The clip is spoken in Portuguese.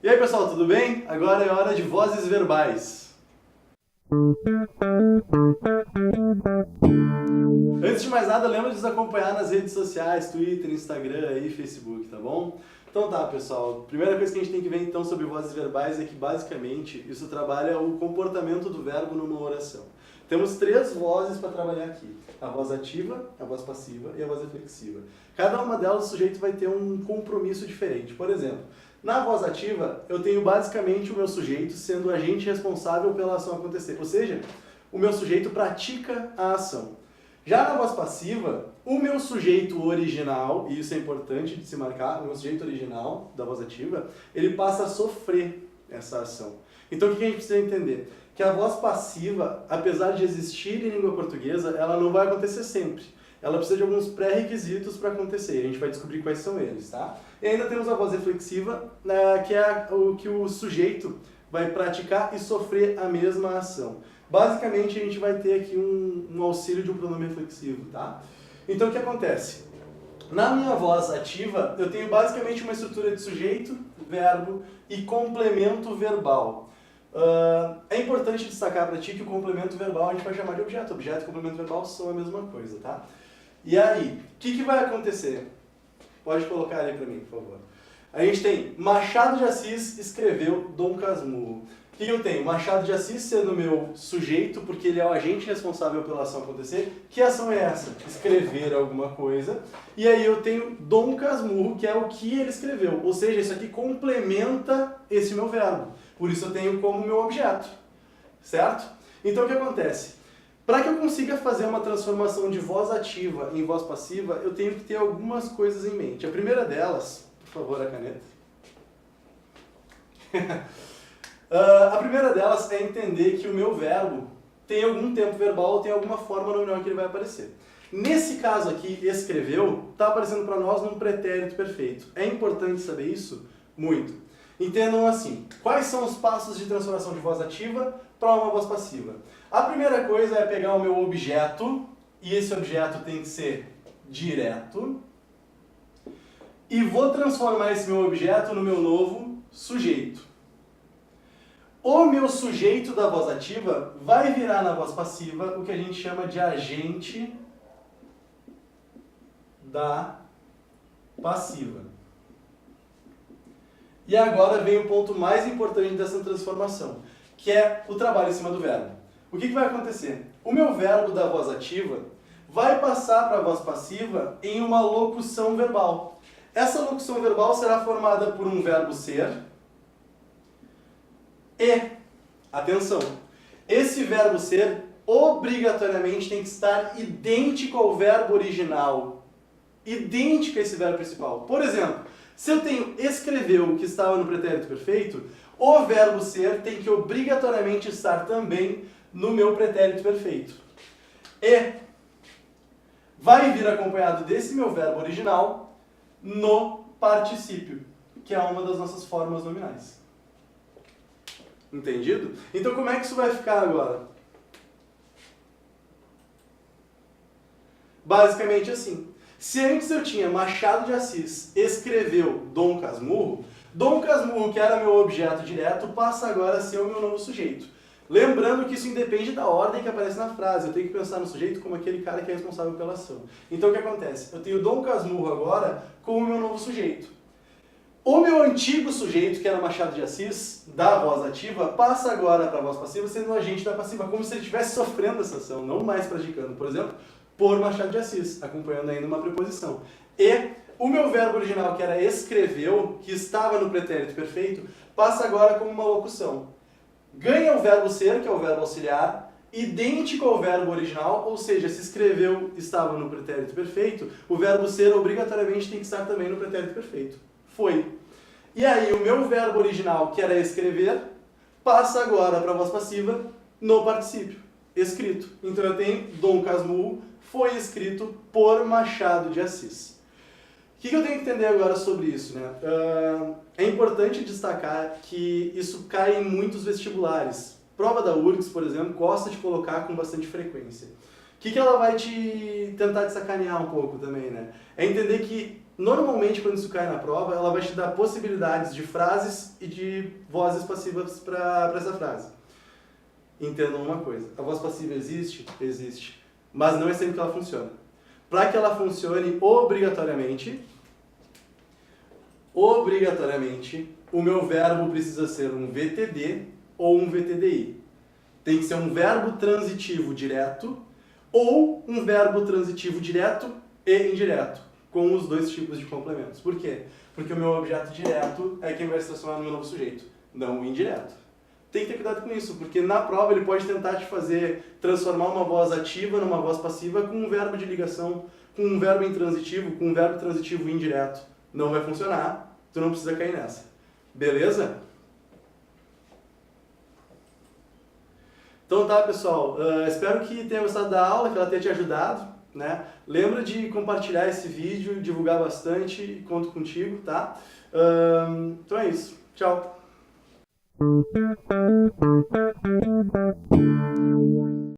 E aí pessoal, tudo bem? Agora é hora de vozes verbais. Antes de mais nada, lembra de nos acompanhar nas redes sociais, Twitter, Instagram e Facebook, tá bom? Então tá, pessoal, a primeira coisa que a gente tem que ver então sobre vozes verbais é que basicamente isso trabalha o comportamento do verbo numa oração. Temos 3 vozes para trabalhar aqui, a voz ativa, a voz passiva e a voz reflexiva. Cada uma delas o sujeito vai ter um compromisso diferente. Por exemplo, na voz ativa eu tenho basicamente o meu sujeito sendo o agente responsável pela ação acontecer, ou seja, o meu sujeito pratica a ação. Já na voz passiva, o meu sujeito original, e isso é importante de se marcar, o meu sujeito original da voz ativa, ele passa a sofrer essa ação. Então o que a gente precisa entender? Que a voz passiva, apesar de existir em língua portuguesa, ela não vai acontecer sempre. Ela precisa de alguns pré-requisitos para acontecer, a gente vai descobrir quais são eles, tá? E ainda temos a voz reflexiva, que é o que o sujeito vai praticar e sofrer a mesma ação. Basicamente, a gente vai ter aqui um auxílio de um pronome reflexivo, tá? Então, o que acontece? Na minha voz ativa, eu tenho basicamente uma estrutura de sujeito, verbo e complemento verbal. É importante destacar para ti que o complemento verbal a gente vai chamar de objeto. Objeto e complemento verbal são a mesma coisa, tá? E aí, o que vai acontecer? Pode colocar ali para mim, por favor. A gente tem Machado de Assis escreveu Dom Casmurro. O que eu tenho? Machado de Assis sendo meu sujeito, porque ele é o agente responsável pela ação acontecer. Que ação é essa? Escrever alguma coisa. E aí eu tenho Dom Casmurro, que é o que ele escreveu. Ou seja, isso aqui complementa esse meu verbo. Por isso eu tenho como meu objeto. Certo? Então o que acontece? Para que eu consiga fazer uma transformação de voz ativa em voz passiva, eu tenho que ter algumas coisas em mente. A primeira delas, por favor, a caneta. A primeira delas é entender que o meu verbo tem algum tempo verbal ou tem alguma forma nominal que ele vai aparecer. Nesse caso aqui, escreveu, está aparecendo para nós num pretérito perfeito. É importante saber isso? Muito. Entendam assim, quais são os passos de transformação de voz ativa para uma voz passiva? A primeira coisa é pegar o meu objeto, e esse objeto tem que ser direto, e vou transformar esse meu objeto no meu novo sujeito. O meu sujeito da voz ativa vai virar na voz passiva o que a gente chama de agente da passiva. E agora vem o ponto mais importante dessa transformação, que é o trabalho em cima do verbo. O que vai acontecer? O meu verbo da voz ativa vai passar para a voz passiva em uma locução verbal. Essa locução verbal será formada por um verbo ser e, atenção, esse verbo ser obrigatoriamente tem que estar idêntico ao verbo original. Idêntico a esse verbo principal. Por exemplo, se eu tenho escreveu que estava no pretérito perfeito, o verbo ser tem que obrigatoriamente estar também no meu pretérito perfeito. E vai vir acompanhado desse meu verbo original no particípio, que é uma das nossas formas nominais. Entendido? Então como é que isso vai ficar agora? Basicamente assim. Se antes eu tinha Machado de Assis escreveu Dom Casmurro, Dom Casmurro, que era meu objeto direto, passa agora a ser o meu novo sujeito. Lembrando que isso independe da ordem que aparece na frase. Eu tenho que pensar no sujeito como aquele cara que é responsável pela ação. Então o que acontece? Eu tenho Dom Casmurro agora como meu novo sujeito. O meu antigo sujeito, que era Machado de Assis, da voz ativa, passa agora para a voz passiva sendo o agente da passiva, como se ele estivesse sofrendo essa ação, não mais praticando. Por exemplo, por Machado de Assis, acompanhando ainda uma preposição. E o meu verbo original, que era escreveu, que estava no pretérito perfeito, passa agora como uma locução. Ganha o verbo ser, que é o verbo auxiliar, idêntico ao verbo original, ou seja, se escreveu estava no pretérito perfeito, o verbo ser obrigatoriamente tem que estar também no pretérito perfeito. Foi. E aí o meu verbo original, que era escrever, passa agora para a voz passiva no particípio, escrito. Então eu tenho Dom Casmurro foi escrito por Machado de Assis. O que eu tenho que entender agora sobre isso, né? É importante destacar que isso cai em muitos vestibulares. Prova da URGS, por exemplo, gosta de colocar com bastante frequência. O que ela vai te tentar te sacanear um pouco também, né? É entender que Normalmente, quando isso cai na prova, ela vai te dar possibilidades de frases e de vozes passivas para essa frase. Entendam uma coisa, a voz passiva existe? Existe. Mas não é sempre que ela funciona. Para que ela funcione obrigatoriamente, o meu verbo precisa ser um VTD ou um VTDI. Tem que ser um verbo transitivo direto ou um verbo transitivo direto e indireto, com os dois tipos de complementos. Por quê? Porque o meu objeto direto é quem vai se transformar no meu novo sujeito, não o indireto. Tem que ter cuidado com isso, porque na prova ele pode tentar te fazer transformar uma voz ativa numa voz passiva com um verbo de ligação, com um verbo intransitivo, com um verbo transitivo indireto. Não vai funcionar, tu não precisa cair nessa. Beleza? Então tá, pessoal, espero que tenha gostado da aula, que ela tenha te ajudado, né? Lembra de compartilhar esse vídeo, divulgar bastante e conto contigo, tá? Então é isso. Tchau!